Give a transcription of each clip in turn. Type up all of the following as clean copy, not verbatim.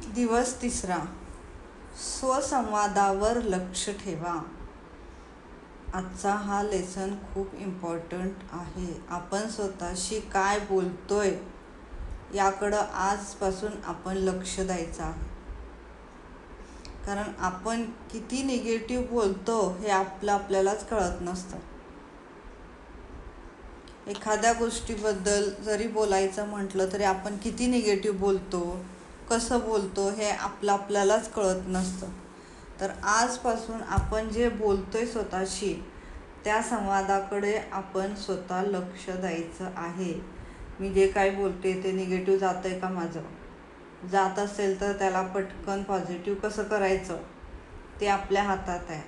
दिवस 3. स्वसंवादावर लक्ष ठेवा. आजचा हा लेसन खूप इम्पॉर्टंट आहे. आपण स्वतःशी काय बोलतोय याकडं आजपासून आपण लक्ष द्यायचं आहे. कारण आपण किती निगेटिव्ह बोलतो हे आपल्यालाच कळत नसतं. एखाद्या गोष्टीबद्दल जरी बोलायचं म्हटलं तरी आपण किती निगेटिव्ह बोलतो, कसं बोलतो हे आपल्यालाच कळत नसतं. तर आजपासून आपण जे बोलतोय स्वतःशी त्या संवादाकडे आपण स्वतः लक्ष द्यायचं आहे. मी जे काही बोलते ते निगेटिव्ह जातं आहे का माझं? जात असेल तर त्याला पटकन पॉझिटिव्ह कसं करायचं ते आपल्या हातात आहे.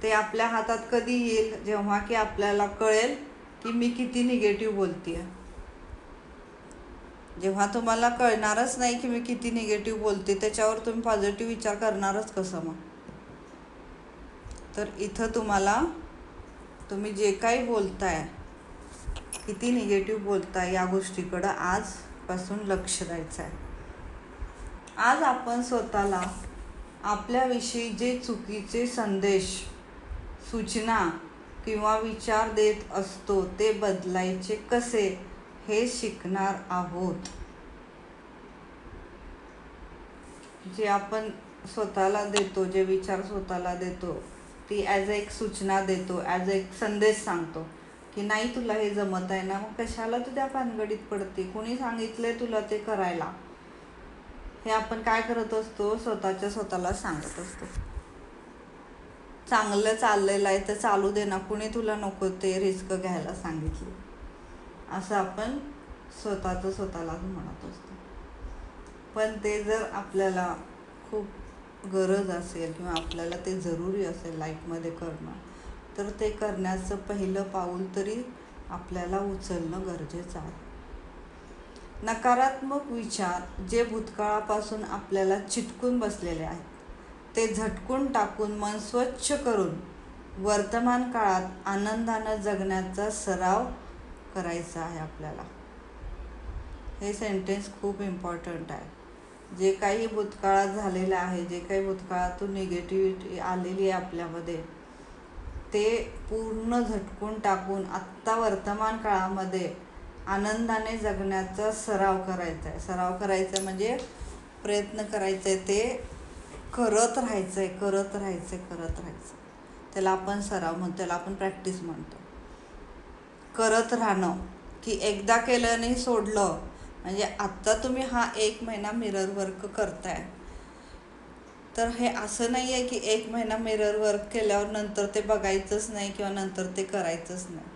ते आपल्या हातात कधी येईल? जेव्हा की आपल्याला कळेल की मी किती निगेटिव्ह बोलते. जेव्हा तुम्हाला कळणारच नाही की मी किती निगेटिव्ह बोलते, त्याच्यावर तुम्ही पॉझिटिव्ह विचार करणारच कसं मग? तर इथं तुम्ही जे काही बोलताय, किती निगेटिव्ह बोलताय या गोष्टीकडं आजपासून लक्ष द्यायचं आहे. आज आपण स्वतःला आपल्याविषयी जे चुकीचे संदेश, सूचना किंवा विचार देत असतो ते बदलायचे कसे हे शिकणार आहोत. जे आपण स्वतःला देतो, जे विचार स्वतःला देतो ती ॲज एक सूचना देतो, ॲज एक संदेश सांगतो की नाही तुला हे जमत आहे ना, मग कशाला तू त्या भानगडीत पडते, कोणी सांगितलंय तुला ते करायला. हे आपण काय करत असतो? स्वतःला सांगत असतो. चांगलं चाललेलं आहे तर चालू दे ना, कुणी तुला नको ते रिस्क घ्यायला सांगितली, असं आपण स्वतःला म्हणत असतो. पण ते जर आपल्याला खूप गरज असेल किंवा आपल्याला ते जरुरी असेल लाईफमध्ये करणं, तर ते करण्याचं पहिलं पाऊल तरी आपल्याला उचलणं गरजेचं आहे. नकारात्मक विचार जे भूतकाळापासून आपल्याला चिटकून बसलेले आहेत ते झटकून टाकून मन स्वच्छ करून वर्तमान काळात आनंदानं जगण्याचा सराव करायचा आहे आपल्याला. हे सेंटेन्स खूप इम्पॉर्टंट आहे. जे काही भूतकाळात झालेलं आहे, जे काही भूतकाळातून निगेटिव्हिटी आलेली आहे आपल्यामध्ये, ते पूर्ण झटकून टाकून आत्ता वर्तमान काळामध्ये आनंदाने जगण्याचा सराव करायचा आहे. सराव करायचा म्हणजे प्रयत्न करायचा आहे, ते करत राहायचं. त्याला आपण सराव म्हणतो, त्याला आपण प्रॅक्टिस म्हणतो. करत राहणं की एकदा केलं नाही सोडलं. म्हणजे आत्ता तुम्ही हा 1 महिना मिरर वर्क करताय, तर हे असं नाही आहे की 1 महिना मिरर वर्क केल्यावर नंतर ते बघायचंच नाही किंवा नंतर ते करायचंच नाही.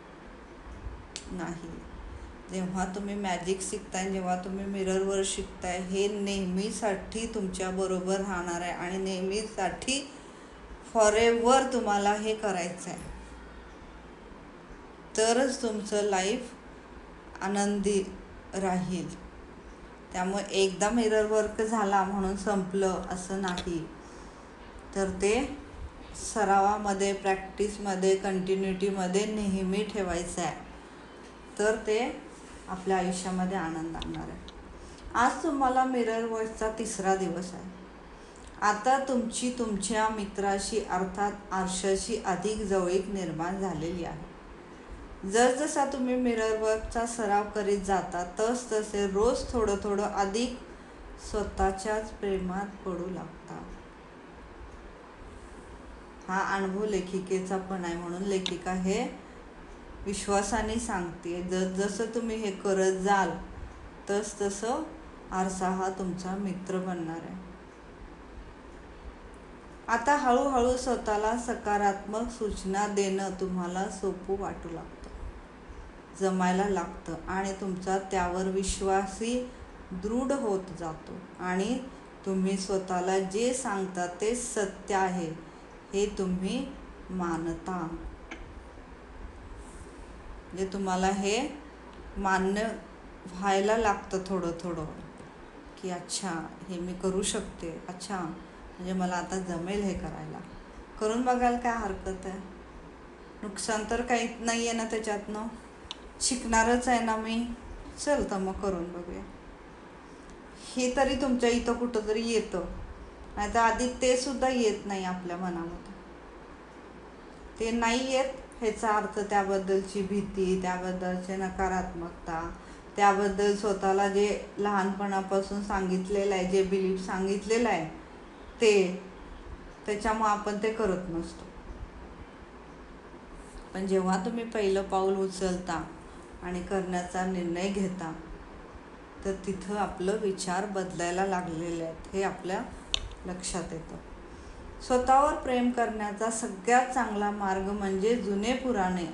जेव्हा तुम्ही मॅजिक शिकताय, जेव्हा तुम्ही मिररवर शिकताय, हे नेहमीसाठी तुमच्याबरोबर राहणार आहे आणि नेहमीसाठी फॉरएव्हर तुम्हाला हे करायचं आहे. तरच तुमचं लाईफ आनंदी राहील. त्यामुळे एकदा मिरर वर्क झाला म्हणून संपलं असं नाही, तर ते सरावामध्ये, प्रॅक्टिसमध्ये, कंटिन्युटीमध्ये नेहमी ठेवायचं आहे. तर ते आपल्या आयुष्यामध्ये आनंद आणणार आहे. आज तुम्हाला मिरर वर्कचा 3रा दिवस आहे. आता तुमच्या मित्राशी अर्थात आरशाशी अधिक जवळीक निर्माण झालेली आहे. जसजसा तुम्ही मिरर वर्कचा सराव करीत जाता तसे रोज थोडं अधिक स्वतःच्याच प्रेमात पडू लागता. हा अनुभव लेखिकेचा पण आहे, म्हणून लेखिका हे विश्वासाने सांगते. जसं तुम्ही हे करत जाल तसं आरसा हा तुमचा मित्र बनणार आहे. आता हळूहळू स्वतःला सकारात्मक सूचना देणं तुम्हाला सोपं वाटू लागतं, जमायला लागतं आणि तुमचा त्यावर विश्वासही दृढ होत जातो आणि तुम्ही स्वतःला जे सांगता ते सत्य आहे हे तुम्ही मानता. म्हणजे तुम्हाला हे मान्य व्हायला लागतं थोडं की अच्छा हे मी करू शकते, अच्छा म्हणजे मला आता जमेल हे करायला. करून बघायला काय हरकत आहे? नुकसान तर काहीच नाही आहे ना त्याच्यातनं, शिकणारच आहे ना मी. चल तर मग करून बघूया. हे तरी तुमच्या इथं कुठंतरी येतं, नाही तर आधी ते सुद्धा येत नाही आपल्या मनामध्ये. ते नाही येत ह्याचा अर्थ त्याबद्दलची भीती, त्याबद्दलची नकारात्मकता, त्याबद्दल स्वतःला जे लहानपणापासून सांगितलेलं आहे, जे बिलीफ सांगितलेलं आहे त्याच्यामुळे आपण ते करत नसतो. पण जेव्हा तुम्ही पहिलं पाऊल उचलता आणि करण्याचा निर्णय घेता, तर तिथं आपलं विचार बदलायला लागलेले आहेत हे आपल्या लक्षात येतं. स्वतःवर प्रेम करण्याचा सगळ्यात चांगला मार्ग म्हणजे जुने पुराणे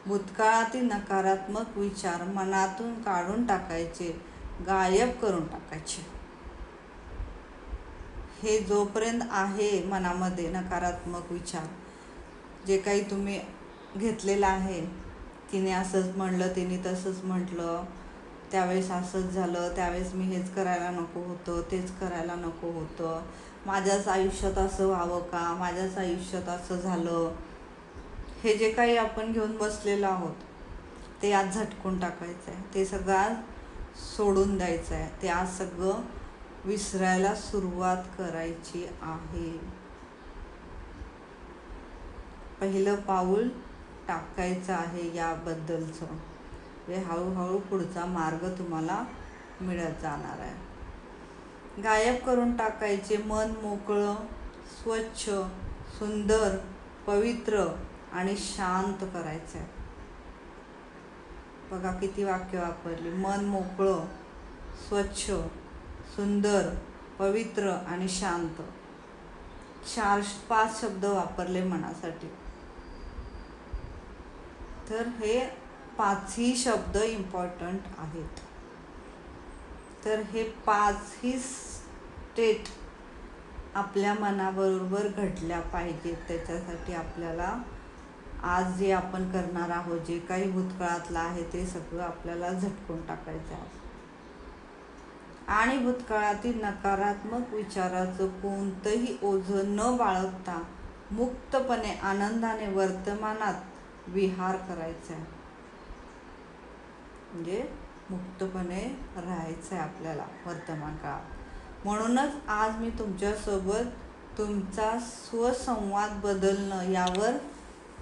भूतकाळातील नकारात्मक विचार मनातून काढून टाकायचे, गायब करून टाकायचे. हे जोपर्यंत आहे मनामध्ये नकारात्मक विचार, जे काही तुम्ही घेतलेलं आहे, तिने असंच म्हणलं, तिने तसंच म्हटलं, त्यावेळेस असंच झालं, त्यावेळेस मी हेच करायला नको होतं, तेच करायला नको होतं, माझ्याच आयुष्यात असं व्हावं का, माझ्याच आयुष्यात असं झालं, हे जे काही आपण घेऊन बसलेलो आहोत ते आज झटकून टाकायचं आहे. ते सगळं आज सोडून द्यायचं आहे. ते आज सगळं विसरायला सुरुवात करायची आहे. पहिलं पाऊल टाकायचं आहे याबद्दलचं. हे हळूहळू पुढचा मार्ग तुम्हाला मिळत जाणार आहे. गायब करून टाकायचे, मन मोकळं, स्वच्छ, सुंदर, पवित्र आणि शांत करायचं आहे. बघा किती वाक्य वापरली. मन मोकळं, स्वच्छ, सुंदर, पवित्र आणि शांत. 4-5 शब्द वापरले मनासाठी. तर हे 5ही शब्द इम्पॉर्टंट आहेत. तर हे 5ही स्टेट आपल्या मनाबरोबर घडल्या पाहिजेत. त्याच्यासाठी आपल्याला आज जे आपण करणार आहोत, जे काही भूतकाळातलं आहे ते सगळं आपल्याला झटकून टाकायचं आहे. आणि भूतकाळातील नकारात्मक विचाराचं कोणतंही ओझं न बाळगता मुक्तपणे आनंदाने वर्तमानात विहार करायचा आहे. म्हणजे मुक्तपणे राहायचं आहे आपल्याला वर्तमान काळात. म्हणूनच आज मी तुमच्यासोबत तुमचा स्वसंवाद बदलणं यावर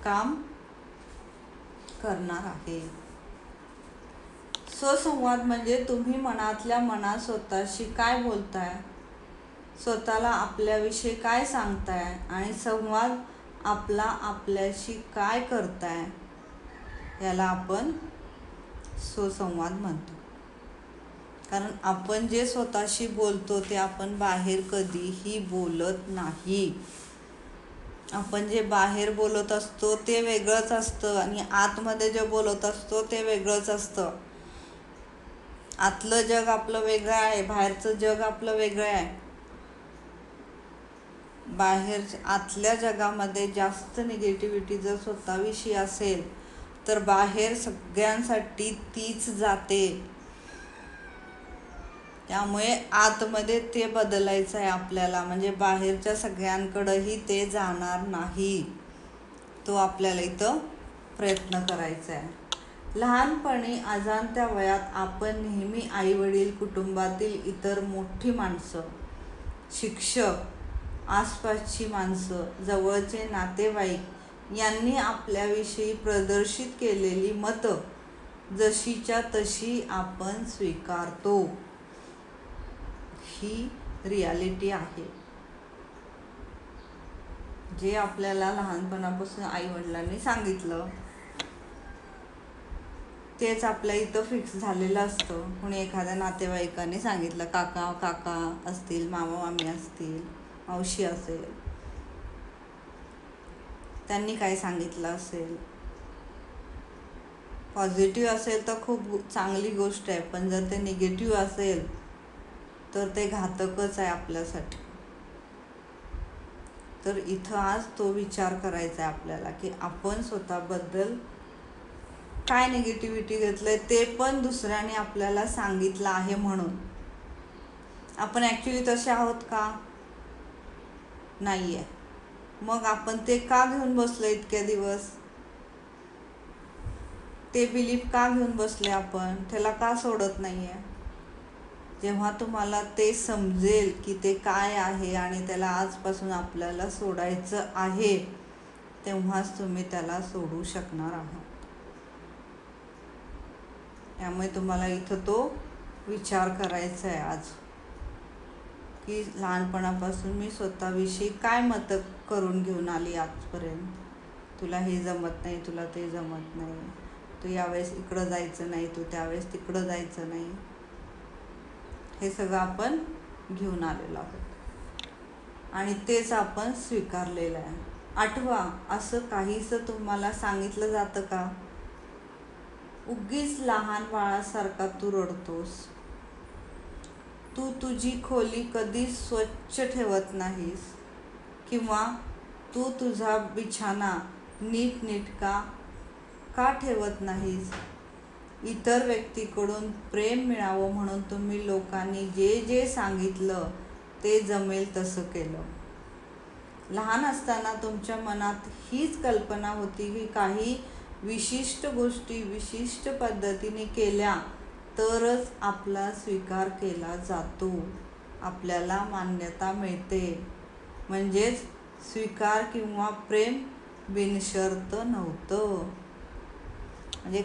काम करणार आहे. स्वसंवाद म्हणजे तुम्ही मनातल्या मनात स्वतःशी काय बोलताय, स्वतःला आपल्याविषयी काय सांगताय आणि संवाद आपला आपल्याशी काय करताय, याला आपण स्वसंवाद म्हणतो. कारण आपण जे स्वतःशी बोलतो ते आपण बाहेर कधीही बोलत नाही. आपण जे बाहेर बोलत असतो ते वेगळंच असतं आणि आतमध्ये जे बोलत असतो ते वेगळंच असतं. आतलं जग आपलं वेगळं आहे, बाहेरचं जग आपलं वेगळं आहे. आतल्या जगामध्ये जास्त निगेटिव्हिटी जर स्वतःविषयी असेल तर बाहेर सगळ्यांसाठी तीच जाते. त्यामुळे आतमध्ये ते बदलायचं आहे आपल्याला. म्हणजे बाहेरच्या सगळ्यांकडेही ते जाणार नाही. तो आपल्याला इथं प्रयत्न करायचा आहे. लहानपणी अजाणत्या वयात आपण नेहमी आईवडील, कुटुंबातील इतर मोठी माणसं, शिक्षक, आसपासची माणसं, जवळचे नातेवाईक यांनी आपल्याविषयी प्रदर्शित केलेली मतं जशीच्या तशी आपण स्वीकारतो. ही रियालिटी आहे. जे आपल्याला लहानपणापासून आईवडिलांनी सांगितलं तेच आपल्या इथं फिक्स झालेलं असतं. कोणी एखाद्या नातेवाईकाने सांगितलं, काका असतील, मामा मामी असतील, मावशी असेल, त्यांनी काय सांगितलं असेल. पॉझिटिव्ह असेल तर खूप चांगली गोष्ट आहे, पण जर ते निगेटिव्ह असेल तर ते घातकच आहे आपल्यासाठी. तर इथं आज तो विचार करायचा आहे आपल्याला की आपण स्वतःबद्दल काय निगेटिव्हिटी घेतलंय ते पण दुसऱ्याने आपल्याला सांगितलं आहे म्हणून. आपण ॲक्च्युली तसे आहोत का? नाही आहे. मग आपण ते का घेऊन बसलो इतक्या दिवस? ते बिलीफ का घेऊन बसले आपण, त्याला का सोडत नाही आहे? जेव्हा तुम्हाला ते समजेल की ते काय आहे आणि त्याला आजपासून आपल्याला सोडायचं आहे, तेव्हाच तुम्ही त्याला सोडू शकणार आहात. त्यामुळे तुम्हाला इथं तो विचार करायचा आहे आज, की लहानपणापासून मी स्वतःविषयी काय मतं करून घेऊन आली आजपर्यंत. तुला हे जमत नाही, तुला ते जमत नाही, तू यावेळेस इकडं जायचं नाही, तू त्यावेळेस तिकडं जायचं नाही, हे सगळं आपण घेऊन आलेलो आहोत आणि तेच आपण स्वीकारलेलं आहे. आठवा, असं काहीसं तुम्हाला सांगितलं जातं का? उगीच लहान बाळासारखा तू रडतोस, तू तुझी खोली कधीच स्वच्छ ठेवत नाहीस, किंवा तू तुझा बिछाना नीटनेटका का ठेवत नाहीस. इतर व्यक्तीकडून प्रेम मिळावं म्हणून तुम्ही लोकांनी जे जे सांगितलं ते जमेल तसं केलं. लहान असताना तुमच्या मनात हीच कल्पना होती की काही विशिष्ट गोष्टी विशिष्ट पद्धतीने केल्या तरच आपला स्वीकार केला जातो, आपल्याला मान्यता मिळते. म्हणजेच स्वीकार किंवा प्रेम बिनशर्त नव्हतं. म्हणजे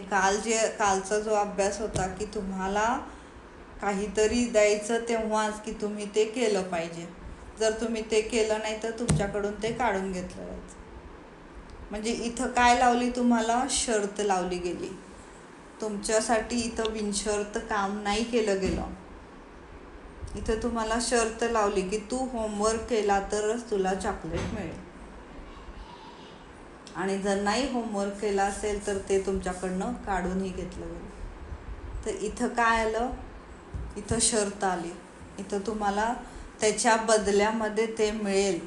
कालचा जो अभ्यास होता की तुम्हाला काहीतरी द्यायचं तेव्हाच की तुम्ही ते केलं पाहिजे. जर तुम्ही ते केलं नाही तर तुमच्याकडून ते काढून घेतलं जायचं. म्हणजे इथं काय लावली तुम्हाला? शर्त लावली गेली. तुमच्यासाठी इथं बिनशर्त काम नाही केलं गेलं. इथं तुम्हाला शर्त लावली की तू होमवर्क केला तरच तुला चॉकलेट मिळेल, आणि जर नाही होमवर्क केला असेल तर ते तुमच्याकडनं काढूनही घेतलं गेलं. तर इथं काय आलं? इथं शर्त आली. इथं तुम्हाला त्याच्या बदल्यामध्ये ते मिळेल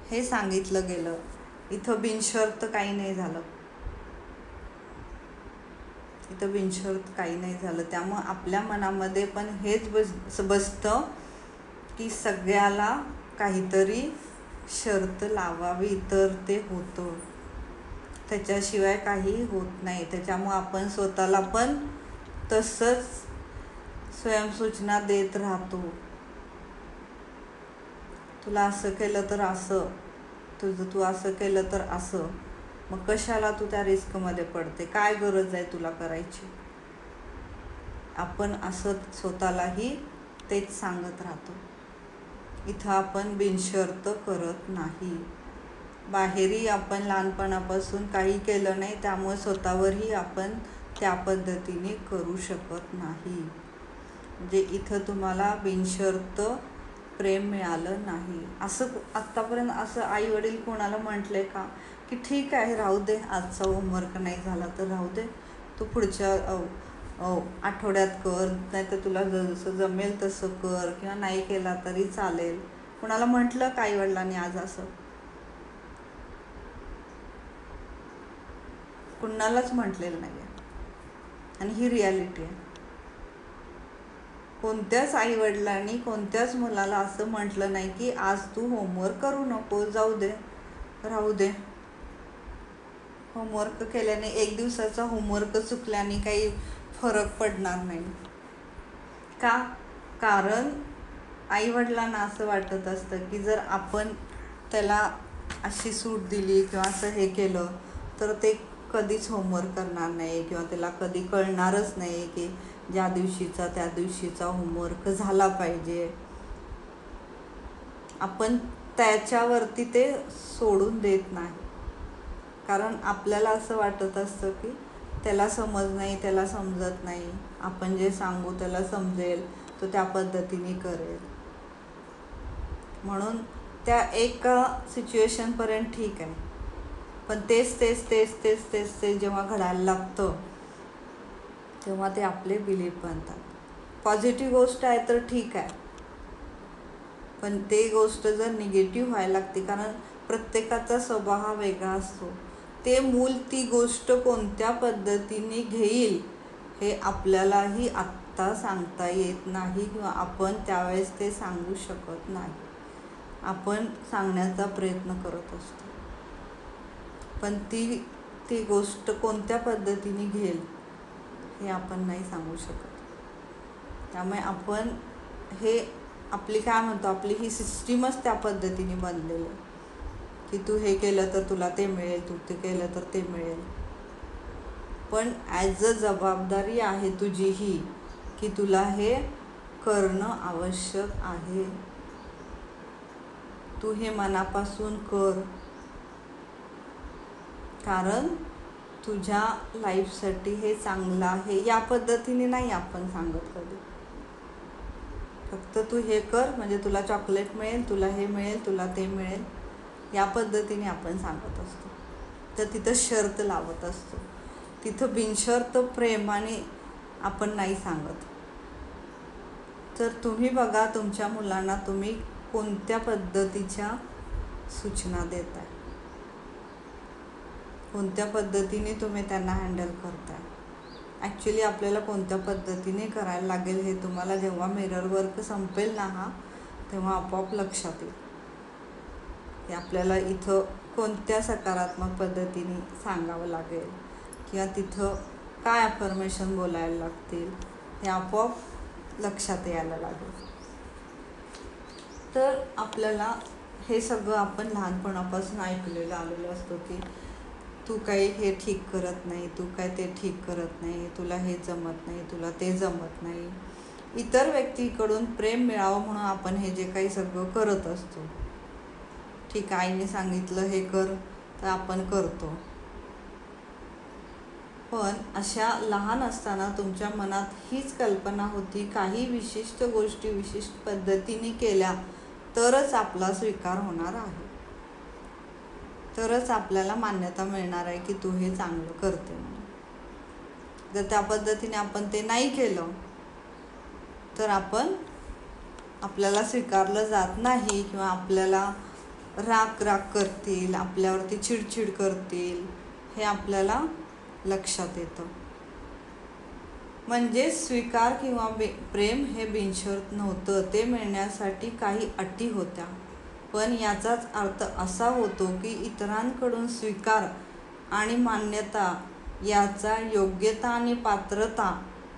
हे सांगितलं गेलं. इथं बिनशर्त काही नाही झालं. इथं बिनशर्त काही नाही झालं. त्यामुळं आपल्या मनामध्ये पण हेच बसतं की सगळ्याला काहीतरी शर्त लावावी तर ते होतं, त्याच्याशिवाय काही होत नाही. त्याच्यामुळं आपण स्वतःला पण तसंच स्वयंसूचना देत राहतो. तुला असं केलं तर असं, तू असं केलं तर असं. मग कशाला तू त्या रिस्कमध्ये पडते? काय गरज आहे तुला करायची? आपण असं स्वतःलाही तेच सांगत राहतो. इथं आपण बिनशर्त करत नाही. बाहेरही आपण लहानपणापासून काही केलं नाही, त्यामुळे स्वतःवरही आपण त्या पद्धतीने करू शकत नाही. म्हणजे इथं तुम्हाला बिनशर्त प्रेम मिळालं नाही. असं आत्तापर्यंत असं आई वडील कोणाला म्हटलंय का की ठीक आहे राहू दे, आजचा होमवर्क नाही झाला तर राहू दे, तू पुढच्या आठवड्यात कर, नाही तर तुला जसं जमेल तसं कर, किंवा नाही केला तरी चालेल. कोणाला म्हटलं का आई वडिलांनी आज असं? कुणालाच म्हटलेलं नाही आहे. आणि ही रियालिटी आहे. कोणत्याच आईवडिलांनी कोणत्याच मुलाला असं म्हटलं नाही की आज तू होमवर्क करू नको, जाऊ दे, राहू दे. होमवर्क केल्याने, एक दिवसाचा होमवर्क चुकल्याने काही फरक पडणार नाही. का? कारण आईवडिलांना असं वाटत असतं की जर आपण त्याला अशी सूट दिली किंवा असं हे केलं तर ते कधीच होमवर्क करणार नाही, किंवा त्याला कधी कळणारच नाही की ज्या दिवशीचा त्या दिवशीचा होमवर्क झाला पाहिजे. आपण त्याच्यावरती ते सोडून देत नाही, कारण आपल्याला असं वाटत असतं की त्याला समज नाही, त्याला समजत नाही, आपण जे सांगू त्याला समजेल, तो त्या पद्धतीने करेल. म्हणून त्या एका सिच्युएशनपर्यंत ठीक आहे, पण तेच जेव्हा घडायला लागतं तेव्हा ते आपले बिलीफ बनतात. पॉझिटिव्ह गोष्ट आहे तर ठीक आहे, पण ते गोष्ट जर निगेटिव्ह व्हायला लागते, कारण प्रत्येकाचा स्वभाव हा वेगळा असतो. ते मूल ती गोष्ट कोणत्या पद्धतीने घेईल हे आपल्यालाही आत्ता सांगता येत नाही, किंवा आपण त्यावेळेस ते सांगू शकत नाही. आपण सांगण्याचा प्रयत्न करत असतो, पण ती ती गोष्ट कोणत्या पद्धतीने घेईल हे आपण नाही सांगू शकत. त्यामुळे आपण हे आपली काय म्हणतो, आपली ही सिस्टीमच त्या पद्धतीने बनलेली आहे की तू हे केलं तर तुला ते मिळेल, तू ते केलं तर ते मिळेल. पण ॲज अ जबाबदारी आहे तुझी ही की तुला हे करणं आवश्यक आहे. तू हे मनापासून कर, कारण तुझ्या लाईफसाठी हे चांगलं आहे. या पद्धतीने नाही आपण सांगत कधी. फक्त तू हे कर म्हणजे तुला चॉकलेट मिळेल, तुला हे मिळेल, तुला ते मिळेल, या पद्धतीने आपण सांगत असतो. तर तिथं शर्त लावत असतो. तिथं बिनशर्त प्रेमाने आपण नाही सांगत. तर तुम्ही बघा तुमच्या मुलांना तुम्ही कोणत्या पद्धतीच्या सूचना देताय, कोणत्या पद्धतीने तुम्ही त्यांना हँडल करताय. ॲक्च्युली आपल्याला कोणत्या पद्धतीने करायला लागेल हे तुम्हाला जेव्हा मिरर वर्क संपेल ना तेव्हा आपोआप लक्षात येईल की आपल्याला इथं कोणत्या सकारात्मक पद्धतीने सांगावं लागेल किंवा तिथं काय अफर्मेशन बोलायला लागतील हे आपोआप लक्षात यायला लागेल. तर आपल्याला हे सगळं आपण लहानपणापासून ऐकलेलं आलेलं असतं की तू काही हे ठीक करत नाही, तू काय ते ठीक करत नाही, तुला हे जमत नाही, तुला ते जमत नाही. इतर व्यक्तीकडून प्रेम मिळावं म्हणून आपण हे जे काही सगळं करत असतो. ठीक, आईने सांगितलं हे कर तर आपण करतो. पण अशा लहान असताना तुमच्या मनात हीच कल्पना होती काही विशिष्ट गोष्टी विशिष्ट पद्धतीने केल्या तरच आपला स्वीकार होणार आहे, तरच आपल्याला मान्यता मिळणार आहे की तू हे चांगलं करते म्हणून. जर त्या पद्धतीने आपण ते नाही केलं तर आपल्याला स्वीकारलं जात नाही किंवा आपल्याला राग करतील, आपल्यावरती चिडचिड करतील, हे आपल्याला लक्षात येतं. म्हणजे स्वीकार किंवा प्रेम हे बिनशर्त नव्हतं, ते मिळण्यासाठी काही अटी होत्या. पण याचाच अर्थ असा होतो की इतरांकडून स्वीकार आणि मान्यता याचा योग्यता आणि पात्रता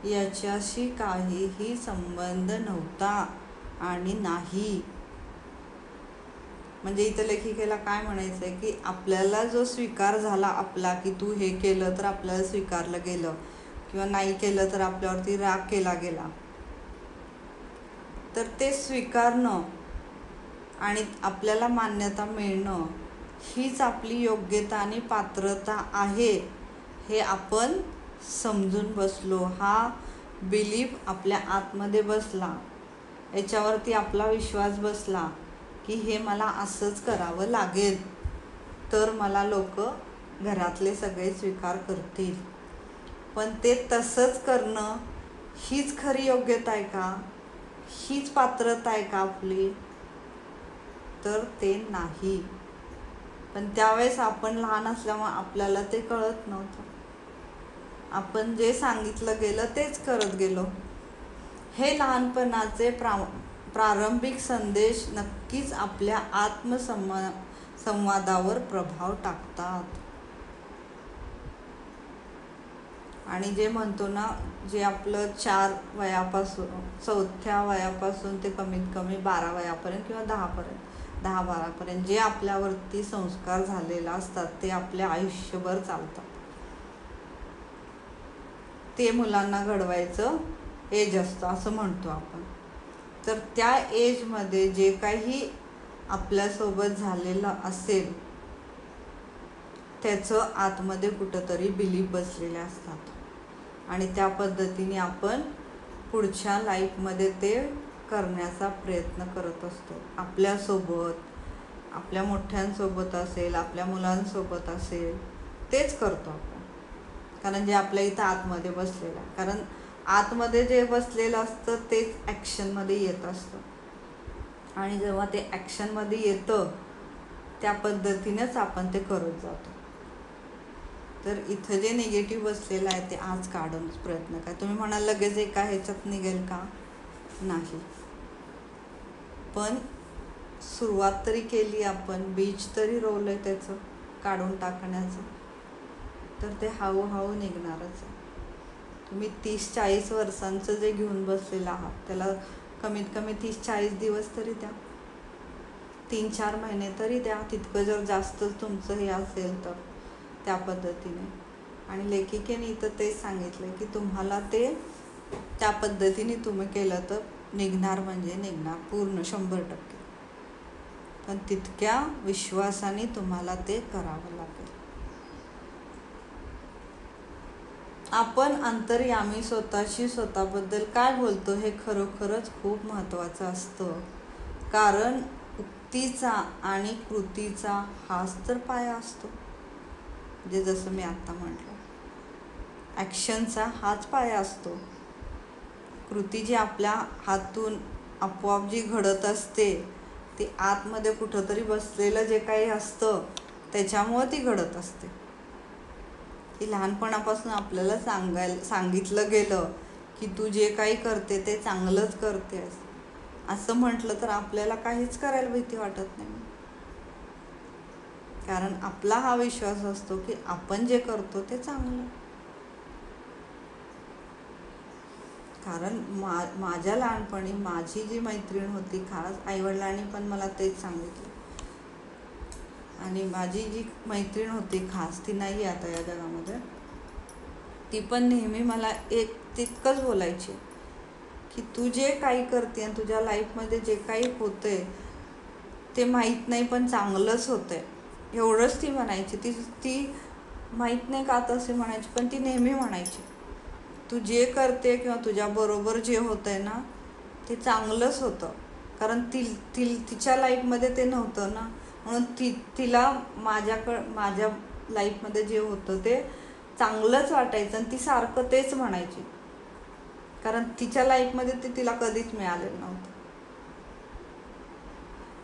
याच्याशी काहीही संबंध नव्हता आणि नाही. म्हणजे इथं लेखिकेला काय म्हणायचं आहे की आपल्याला जो स्वीकार झाला आपला की तू हे केलं तर आपल्याला स्वीकारलं गेलं किंवा नाही केलं तर आपल्यावरती राग केला गेला, तर ते स्वीकारणं आणि आपल्याला मान्यता मिळणं हीच आपली योग्यता आणि पात्रता आहे हे आपण समजून बसलो. हा बिलीफ आपल्या आतमध्ये बसला, याच्यावरती आपला विश्वास बसला की हे मला असंच करावं लागेल तर मला लोक घरातले सगळे स्वीकार करतील. पण ते तसंच करणं हीच खरी योग्यता आहे का, हीच पात्रता आहे का आपली, तर ते नाही. पण त्यावेळेस आपण लहान असल्यामुळे आपल्याला ते कळत नव्हतं. आपण जे सांगितलं गेलं तेच करत गेलो. हे लहानपणाचे प्रारंभिक संदेश नक्कीच आपल्या आत्मसंवादावर प्रभाव टाकतात. आणि जे म्हणतो ना, जे आपलं 4 वयापासून 4थ्या वयापासून ते कमीत कमी 12 वयापर्यंत किंवा 10-12पर्यंत जे आपल्यावरती संस्कार झालेले असतात ते आपल्या आयुष्यभर चालतात. ते मुलांना घडवायचं एज असतं असं म्हणतो आपण. तर त्या एजमध्ये जे काही आपल्यासोबत झालेलं असेल त्याचं आतमध्ये कुठंतरी बिलीफ बसलेले असतात आणि त्या पद्धतीने आपण पुढच्या लाईफमध्ये ते करण्याचा प्रयत्न करत असतो. आपल्यासोबत, आपल्या मोठ्यांसोबत असेल, आपल्या मुलांसोबत असेल, तेच करतो आपण. कारण जे आपल्या इथं आतमध्ये बसलेलं आहे. कारण आतमध्ये जे बसलेलं असतं तेच ॲक्शनमध्ये येत असतं आणि जेव्हा ते ॲक्शनमध्ये येतं त्या पद्धतीनेच आपण ते करत जातो. तर इथं जे निगेटिव्ह बसलेलं आहे ते आज काढूनच प्रयत्न करा. तुम्ही म्हणाल लगेच एका ह्याच्यात निघेल का, नाही. पण सुरुवात तरी केली आपण, बीज तरी रोवलंय त्याचं काढून टाकण्याचं. तर ते हळूहळू निघणारच आहे. तुम्ही 30-40 वर्षांचं जे घेऊन बसलेलं आहात त्याला कमीत कमी 30-40 दिवस तरी द्या, 3-4 महिने तरी द्या. तितकं जर जास्त तुमचं हे असेल तर त्या पद्धतीने. आणि लेखिकेने इथं तेच सांगितलं की तुम्हाला ते त्या पद्धतीने तुम्ही केलं तर निघणार म्हणजे निघणार पूर्ण 100%. पण तितक्या विश्वासाने तुम्हाला ते करावं लागेल. आपण अंतर्यामी स्वतःशी स्वतःबद्दल काय बोलतो हे खरोखरच खूप महत्त्वाचं असतं. कारण उक्तीचा आणि कृतीचा हाच तर पाया असतो. म्हणजे जसं मी आत्ता म्हटलं, ॲक्शनचा हाच पाया असतो. कृती जी आपल्या हातून आपोआप जी घडत असते ती आतमध्ये कुठंतरी बसलेलं जे काही असतं त्याच्यामुळं ती घडत असते. की लहानपणापासून आपल्याला सांगितलं गेलं की तू जे काही करते ते चांगलंच करतेस असं म्हटलं तर आपल्याला काहीच करायला भीती वाटत नाही. कारण आपला हा विश्वास असतो की आपण जे करतो ते चांगलं. कारण माझ्या लहानपणी माझी जी मैत्रीण होती खास, आईवडिलांनी पण मला तेच सांगितलं. आणि माझी जी मैत्रीण होती खास, ती नाही आता या जगामध्ये, ती पण नेहमी मला एक तितकंच बोलायची की तू जे काही करते आणि तुझ्या लाईफमध्ये जे काही होतंय ते माहीत नाही पण चांगलंच होतंय, एवढंच ती म्हणायची. ती माहीत नाही का तसे म्हणायची, पण ती नेहमी म्हणायची तू जे करते किंवा तुझ्याबरोबर जे होतंय ना ते चांगलंच होतं. कारण तिच्या लाईफमध्ये ते नव्हतं ना, म्हणून तिला माझ्या लाईफमध्ये जे होतं ते चांगलंच वाटायचं आणि ती सारखं तेच म्हणायची. कारण तिच्या लाईफमध्ये ते तिला कधीच मिळालेलं नव्हतं.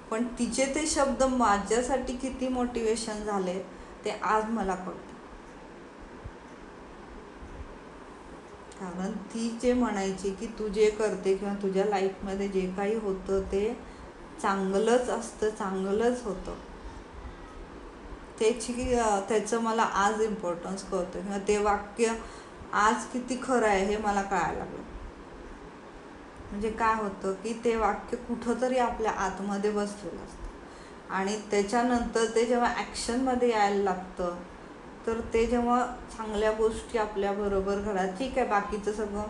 पण तिचे ते शब्द माझ्यासाठी किती मोटिवेशन झाले ते आज मला कळतं. कारण ती जे म्हणायची की तू जे करते किंवा तुझ्या लाईफमध्ये जे काही होतं ते चांगलंच असतं, चांगलंच होतं. त्याचं मला आज इम्पॉर्टन्स कळतं किंवा ते वाक्य आज किती खरं आहे हे मला कळायला लागलं. म्हणजे काय होतं की ते वाक्य कुठंतरी आपल्या आतमध्ये बसलेलं असतं आणि त्याच्यानंतर ते जेव्हा ॲक्शनमध्ये यायला लागतं तर ते जेव्हा चांगल्या गोष्टी आपल्याबरोबर घडतात, ठीक आहे बाकीचं सगळं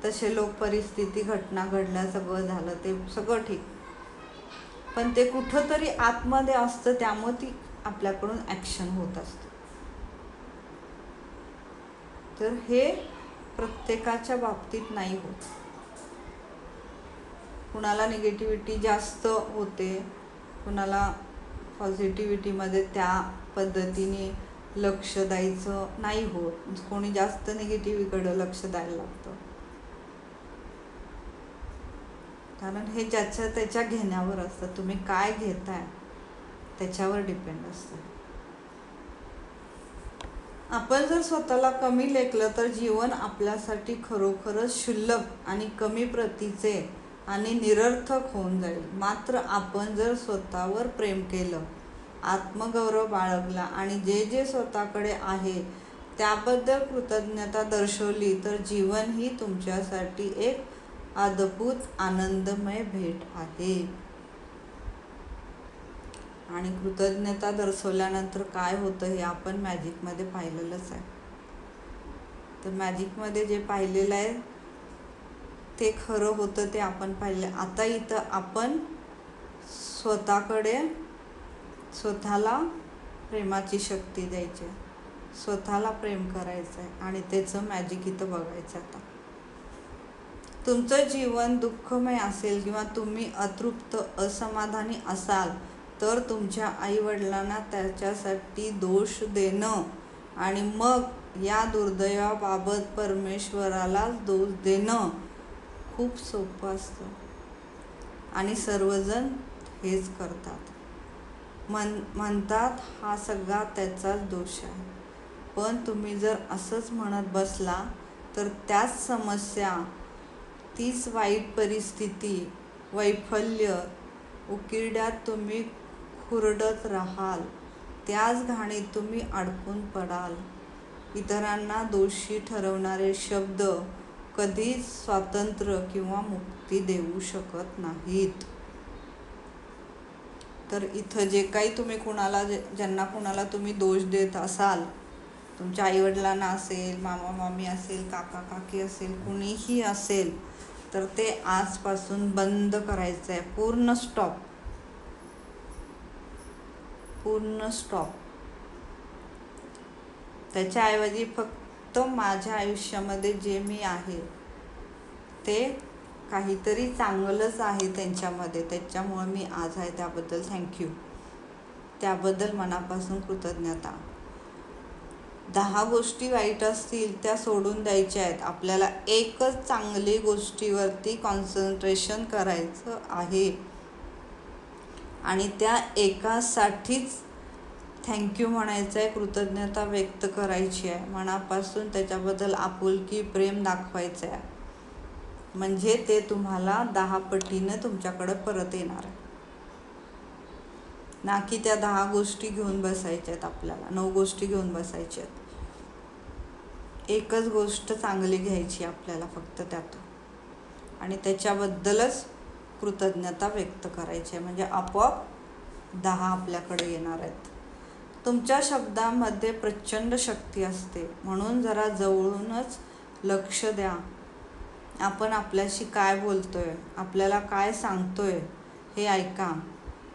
तसे लोक, परिस्थिती, घटना घडल्या, सगळं झालं ते सगळं ठीक, पण ते कुठंतरी आतमध्ये असतं त्यामुळे ती आपल्याकडून ॲक्शन होत असते. तर हे प्रत्येकाच्या बाबतीत नाही होत. कुणाला निगेटिव्हिटी जास्त होते, कुणाला पॉझिटिव्हिटीमध्ये त्या पद्धतीने लक्ष द्यायचं नाही होत, कोणी जास्त निगेटिव्हीकडं लक्ष द्यायला लागतं. कारण हे ज्याच्या त्याच्या घेण्यावर असतं. तुम्ही काय घेताय त्याच्यावर डिपेंड असतं. आपण जर स्वतःला कमी लेखलं तर जीवन आपल्यासाठी खरोखरच क्षुल्लक आणि कमी प्रतीचे आणि निरर्थक होऊन जाईल. मात्र आपण जर स्वतःवर प्रेम केलं, आत्मगौरव बाळगला आणि जे जे स्वतःकडे आहे त्याबद्दल कृतज्ञता दर्शवली तर जीवन ही तुमच्यासाठी एक अद्भुत आनंदमय भेट आहे. आणि कृतज्ञता दर्शवल्यानंतर काय होतं हे आपण मॅजिकमध्ये पाहिलेलंच आहे. तर मॅजिकमध्ये जे पाहिलेलं आहे ते खरं होतं, ते आपण पाहिलं. आता इथं आपण स्वतःला प्रेमाची शक्ती द्यायची, स्वतःला प्रेम करायचं आहे आणि त्याचं मॅजिक इथं बघायचं. आता तुमचं जीवन दुःखमय असेल किंवा तुम्ही अतृप्त, असमाधानी असाल तर तुमच्या आईवडिलांना त्याच्यासाठी दोष देणं आणि मग या दुर्दैवाबाबत परमेश्वरालाच दोष देणं खूप सोपं असतं आणि सर्वजण हेच करतात. म्हणतात हा सगळा त्याचाच दोष आहे. पण तुम्ही जर असंच म्हणत बसला तर त्याच समस्या, तीच वाईट परिस्थिती, वैफल्य, उकिरड्यात तुम्ही खुरडत राहाल, त्याच घाणीत तुम्ही अडकून पडाल. इतरांना दोषी ठरवणारे शब्द कधीच स्वातंत्र्य किंवा मुक्ती देऊ शकत नाहीत. तर इथं जे काही तुम्ही ज्यांना कुणाला तुम्ही दोष देत असाल, तुमच्या आईवडिलांना असेल, मामा मामी असेल, काका काकी असेल, कुणीही असेल, तर ते आजपासून बंद करायचं आहे. पूर्ण स्टॉप. त्याच्याऐवजी फक्त माझ्या आयुष्यामध्ये जे मी आहे ते काहीतरी चांगलंच आहे त्यांच्यामध्ये, त्याच्यामुळं मी आज आहे, त्याबद्दल थँक्यू, त्याबद्दल मनापासून कृतज्ञता. 10 गोष्टी वाईट असतील त्या सोडून द्यायच्या आहेत. आपल्याला एकच चांगली गोष्टीवरती कॉन्सन्ट्रेशन करायचं आहे आणि त्या एकासाठीच थँक्यू म्हणायचं आहे, कृतज्ञता व्यक्त करायची आहे मनापासून, त्याच्याबद्दल आपुलकी प्रेम दाखवायचं आहे. म्हणजे ते तुम्हाला 10 पटीनं तुमच्याकडे परत येणार आहे. ना की त्या 10 गोष्टी घेऊन बसायच्या आहेत. आपल्याला 9 गोष्टी घेऊन बसायच्या आहेत. एकच गोष्ट चांगली घ्यायची आपल्याला फक्त त्यातून, आणि त्याच्याबद्दलच कृतज्ञता व्यक्त करायची आहे. म्हणजे आपोआप 10 आपल्याकडे येणार आहेत. तुमच्या शब्दामध्ये प्रचंड शक्ती असते, म्हणून जरा जवळूनच लक्ष द्या. आपण आपल्याशी काय बोलतोय, आपल्याला काय सांगतोय हे ऐका.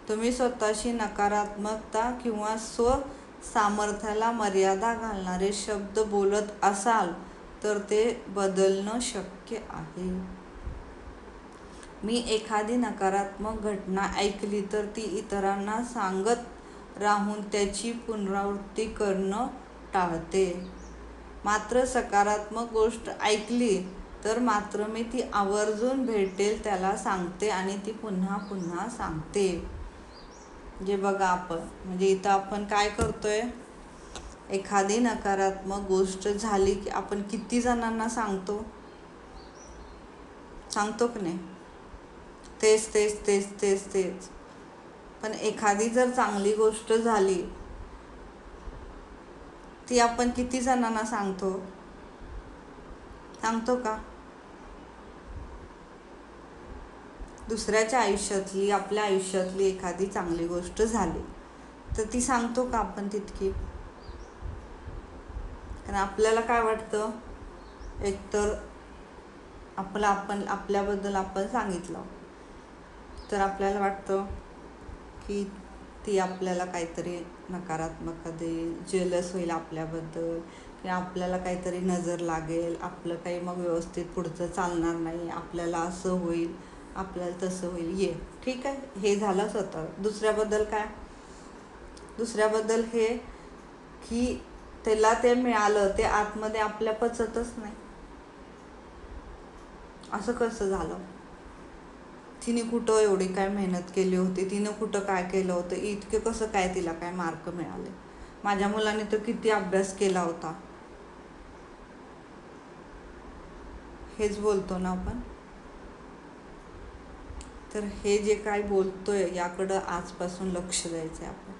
तुम्ही स्वतःशी नकारात्मकता किंवा सामर्थ्याला मर्यादा घालणारे शब्द बोलत असाल तर ते बदलणं शक्य आहे. मी एखादी नकारात्मक घटना ऐकली तर ती इतरांना सांगत राहून त्याची पुनरावृत्ती करणं टाळते. मात्र सकारात्मक गोष्ट ऐकली तर मात्र मी ती आवर्जून भेटेल त्याला सांगते आणि ती पुन्हा पुन्हा सांगते. जे बघा आपण, म्हणजे इथं आपण काय करतोय, एखादी नकारात्मक गोष्ट झाली की आपण किती जणांना सांगतो की नाही? तेच तेच तेच तेच तेच. पण एखादी जर चांगली गोष्ट झाली ती आपण किती जणांना सांगतो का? दुसऱ्याच्या आयुष्यातली, आपल्या आयुष्यातली एखादी चांगली गोष्ट झाली तर ती सांगतो का आपण तितकी? कारण आपल्याला काय वाटतं, एकतर आपल्याबद्दल आपण सांगितलं तर आपल्याला वाटतं की ती आपल्याला काहीतरी नकारात्मक देईल, जेलस होईल आपल्याबद्दल, की आपल्याला काहीतरी नजर लागेल, आपलं काही मग व्यवस्थित पुढचं चालणार नाही, आपल्याला असं होईल, आपल्याला तसं होईल. ठीक आहे, हे झालं स्वतः. दुसऱ्याबद्दल काय? दुसऱ्याबद्दल हे की त्याला ते मिळालं, ते आतमध्ये आपल्या पचतच नाही. असं कसं झालं? तिने कुठं एवढी काय मेहनत केली होती, तिनं कुठं काय केलं होतं, इतके कसं काय तिला काय मार्क मिळाले, माझ्या मुलाने तर किती अभ्यास केला होता. हेच बोलतो ना आपण. तर हे जे काय बोलतोय याकडं आजपासून लक्ष द्यायचं आहे आपण.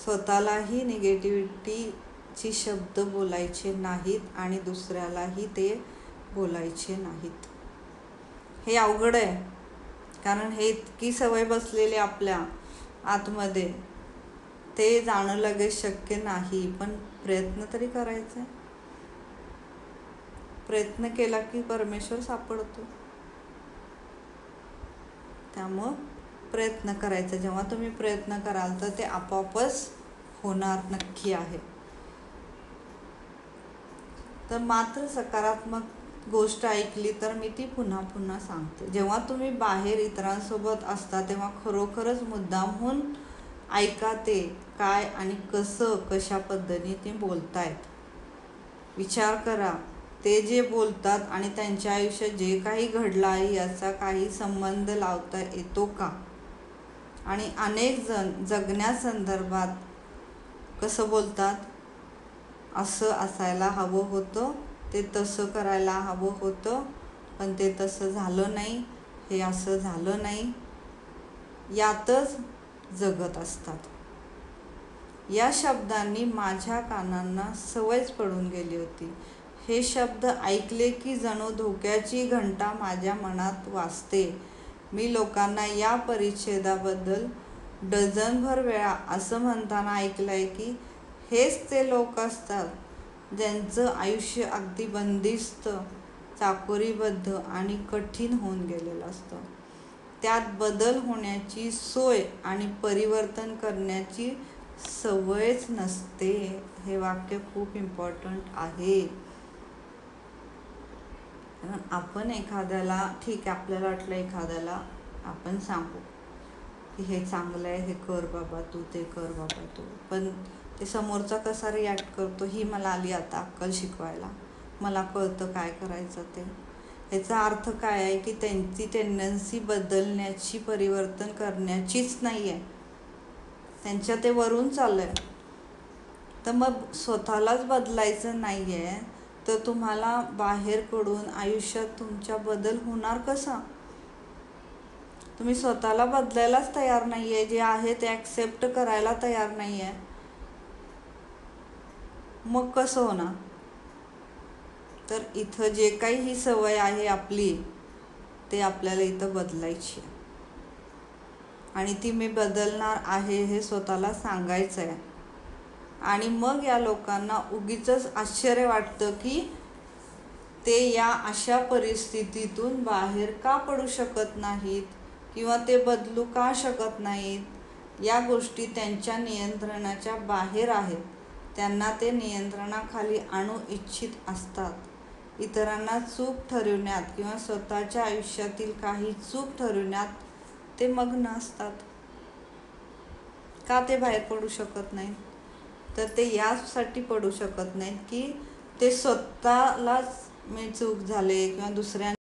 स्वतःलाही निगेटिव्हिटीची शब्द बोलायचे नाहीत आणि दुसऱ्यालाही ते बोलायचे नाहीत. हे अवघड आहे, कारण हे इतकी सवय बसलेली आपल्या आतमध्ये, ते जाणं लगेच शक्य नाही. पण प्रयत्न तरी करायचा. प्रयत्न केला की परमेश्वर सापडतो. त्यामुळं प्रयत्न करायचा. जेव्हा तुम्ही प्रयत्न कराल तर ते आपोआपच होणार, नक्की आहे. तर मात्र सकारात्मक गोष्ट ऐकली तर मी ती पुन्हा पुन्हा सांगते. जेव्हा तुम्ही बाहेर इतरांसोबत असता तेव्हा खरोखरच मुद्दामहून ऐका ते काय आणि कशा पद्धतीने बोलतायत. विचार करा, ते जे बोलतात आणि त्यांच्या आयुष्यात जे काही घडलं आहे याचा काही संबंध लावता येतो का? आणि अनेक जण जगण्यासंदर्भात कसं बोलतात, असं असायला हवं होतं, ते तसं करायला हवं होतं, पण ते तसं झालं नाही, हे असं झालं नाही, यातच जगत असतात. या शब्दांनी माझ्या कानांना सवयच पडून गेली होती. हे शब्द ऐकले की जणू धोक्याची घंटा माझ्या मनात वाजते. मी लोकांना या परिच्छेदाबद्दल डझनभर वेळा असं म्हणताना ऐकलंय की हेच ते लोक असतात ज्यांचं आयुष्य अगदी बंदिस्त, चाकोरीबद्ध आणि कठीण होऊन गेलेलं असतं. त्यात बदल होण्याची सोय आणि परिवर्तन करण्याची सवयच नसते. हे वाक्य खूप इम्पॉर्टंट आहे. आपण एखाद्याला, ठीक आहे, आपल्याला वाटलं एखाद्याला आपण सांगू की हे चांगलं आहे, हे कर बाबा तू, ते कर बाबा तू, पण ते समोरचा कसा रिॲक्ट करतो ही मला आली आता अक्कल शिकवायला. मला कळतं काय करायचं ते. ह्याचा अर्थ काय आहे की त्यांची टेंडन्सी बदलण्याची, परिवर्तन करण्याचीच नाही आहे. त्यांच्या ते वरून चाललं आहे. तर मग स्वतःलाच बदलायचं नाही आहे तर तुम्हाला बाहेरकडून आयुष्यात तुमच्या बदल होणार कसा? तुम्ही स्वतःला बदलायलाच तयार नाही आहे. जे आहे ते ॲक्सेप्ट करायला तयार नाही आहे. मग कसं होणार? तर इथं जे काही ही सवय आहे आपली, ते आपल्याला इथं बदलायची आहे. आणि ती मी बदलणार आहे हे स्वतःला सांगायचं आहे. आणि मग या लोकांना उगीचच आश्चर्य वाटतं की ते या अशा परिस्थितीतून बाहेर का पडू शकत नाहीत किंवा ते बदलू का शकत नाहीत. या गोष्टी त्यांच्या नियंत्रणाच्या बाहेर आहेत. त्यांना ते नियंत्रणाखाली आणू इच्छित असतात. इतरांना चूक ठरविण्यात किंवा स्वतःच्या आयुष्यातील काही चूक ठरविण्यात ते मग्न असतात. का ते बाहेर पडू शकत नाहीत? तर ते यासाठी पडू शकत नाहीत की ते स्वतःलाच मी चूक झाले किंवा दुसऱ्या